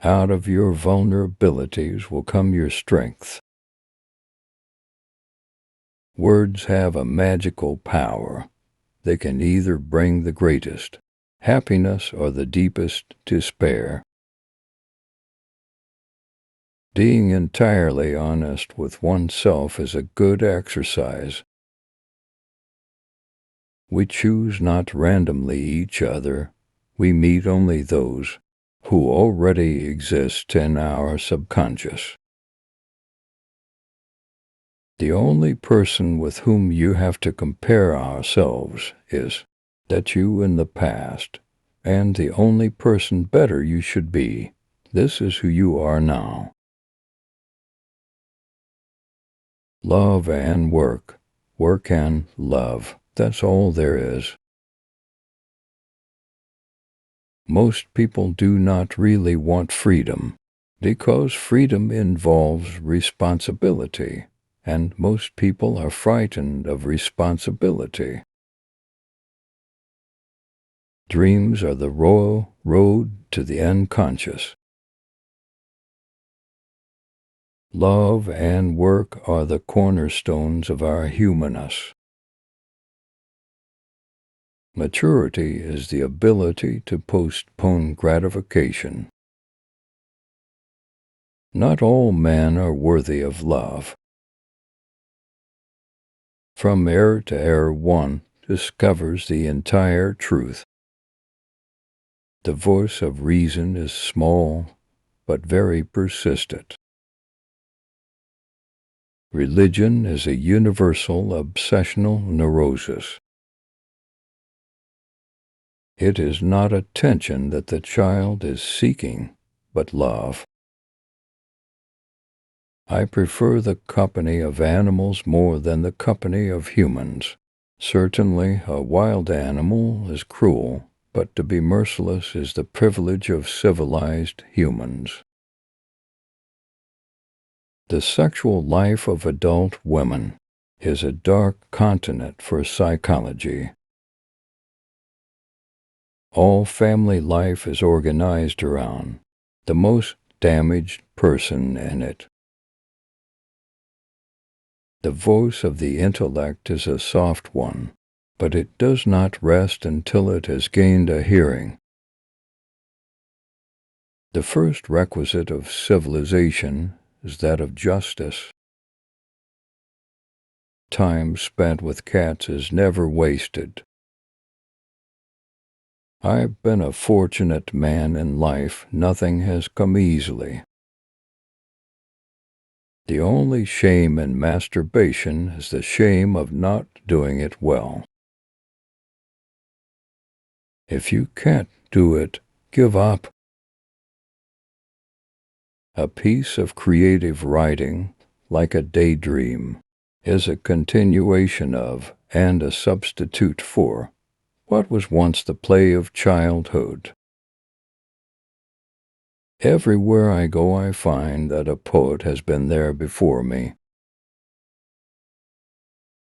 Out of your vulnerabilities will come your strength. Words have a magical power. They can either bring the greatest happiness or the deepest despair. Being entirely honest with oneself is a good exercise. We choose not randomly each other. We meet only those who already exist in our subconscious. The only person with whom you have to compare ourselves is that you in the past, and the only person better you should be. This is who you are now. Love and work. Work and love. That's all there is. Most people do not really want freedom, because freedom involves responsibility, and most people are frightened of responsibility. Dreams are the royal road to the unconscious. Love and work are the cornerstones of our humanness. Maturity is the ability to postpone gratification. Not all men are worthy of love. From error to error, one discovers the entire truth. The voice of reason is small, but very persistent. Religion is a universal obsessional neurosis. It is not attention that the child is seeking, but love. I prefer the company of animals more than the company of humans. Certainly, a wild animal is cruel, but to be merciless is the privilege of civilized humans. The sexual life of adult women is a dark continent for psychology. All family life is organized around the most damaged person in it. The voice of the intellect is a soft one, but it does not rest until it has gained a hearing. The first requisite of civilization is that of justice. Time spent with cats is never wasted. I've been a fortunate man in life. Nothing has come easily. The only shame in masturbation is the shame of not doing it well. If you can't do it, give up. A piece of creative writing, like a daydream, is a continuation of and a substitute for what was once the play of childhood. Everywhere I go, I find that a poet has been there before me.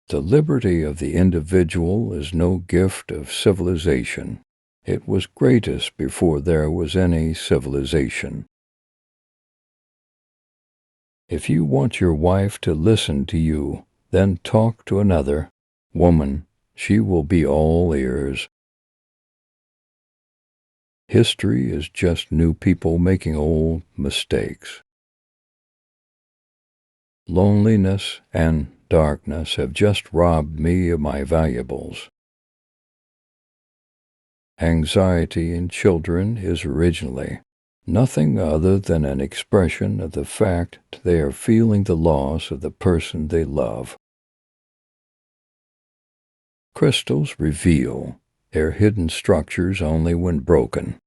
The liberty of the individual is no gift of civilization. It was greatest before there was any civilization. If you want your wife to listen to you, then talk to another woman. She will be all ears. History is just new people making old mistakes. Loneliness and darkness have just robbed me of my valuables. Anxiety in children is originally nothing other than an expression of the fact they are feeling the loss of the person they love. Crystals reveal their hidden structures only when broken.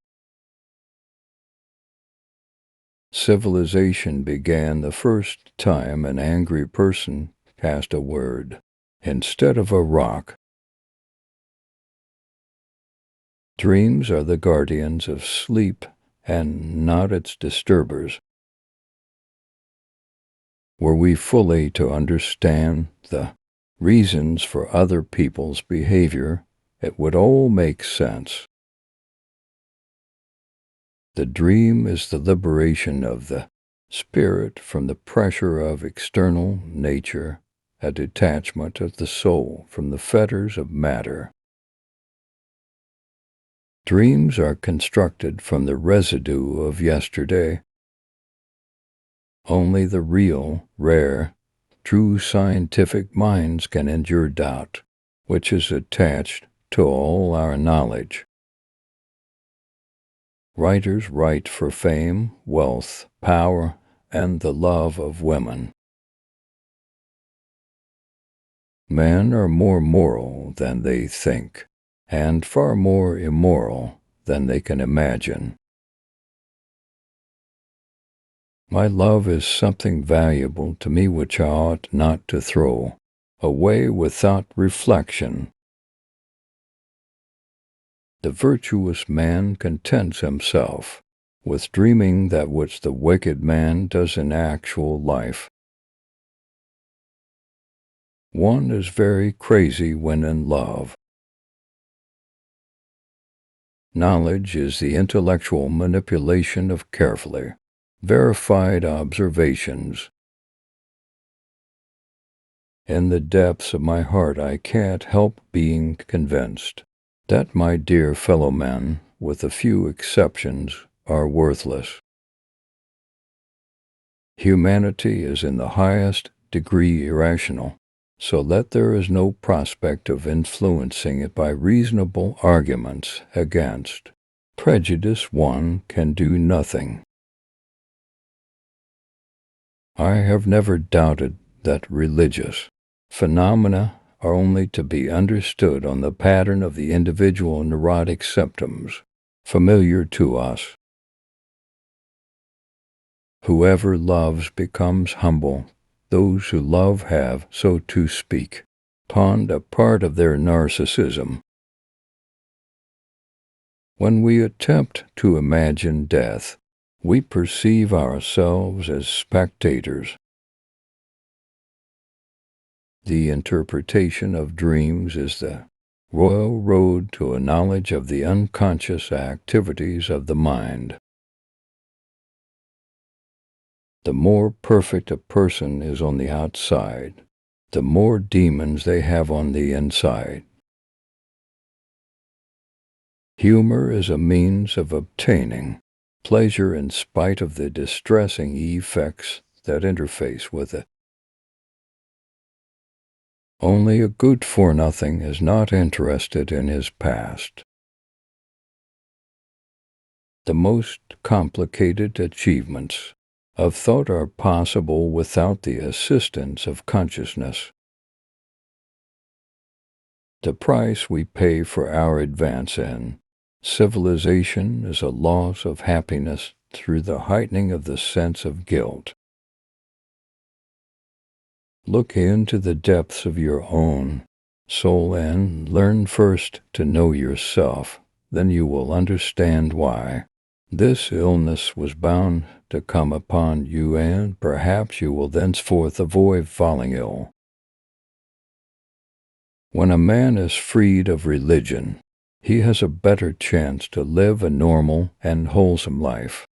Civilization began the first time an angry person cast a word instead of a rock. Dreams are the guardians of sleep and not its disturbers. Were we fully to understand the reasons for other people's behavior, it would all make sense. The dream is the liberation of the spirit from the pressure of external nature, a detachment of the soul from the fetters of matter. Dreams are constructed from the residue of yesterday. Only the real, rare, true scientific minds can endure doubt, which is attached to all our knowledge. Writers write for fame, wealth, power, and the love of women. Men are more moral than they think, and far more immoral than they can imagine. My love is something valuable to me which I ought not to throw away without reflection. The virtuous man contents himself with dreaming that which the wicked man does in actual life. One is very crazy when in love. Knowledge is the intellectual manipulation of carefully verified observations. In the depths of my heart I can't help being convinced that my dear fellow men, with a few exceptions, are worthless. Humanity is in the highest degree irrational, so that there is no prospect of influencing it by reasonable arguments against prejudice. One can do nothing. I have never doubted that religious phenomena are only to be understood on the pattern of the individual neurotic symptoms familiar to us. Whoever loves becomes humble. Those who love have, so to speak, pawned a part of their narcissism. When we attempt to imagine death, we perceive ourselves as spectators. The interpretation of dreams is the royal road to a knowledge of the unconscious activities of the mind. The more perfect a person is on the outside, the more demons they have on the inside. Humor is a means of obtaining pleasure in spite of the distressing effects that interface with it. Only a good-for-nothing is not interested in his past. The most complicated achievements of thought are possible without the assistance of consciousness. The price we pay for our advance in civilization is a loss of happiness through the heightening of the sense of guilt. Look into the depths of your own soul and learn first to know yourself. Then you will understand why this illness was bound to come upon you, and perhaps you will thenceforth avoid falling ill. When a man is freed of religion, he has a better chance to live a normal and wholesome life.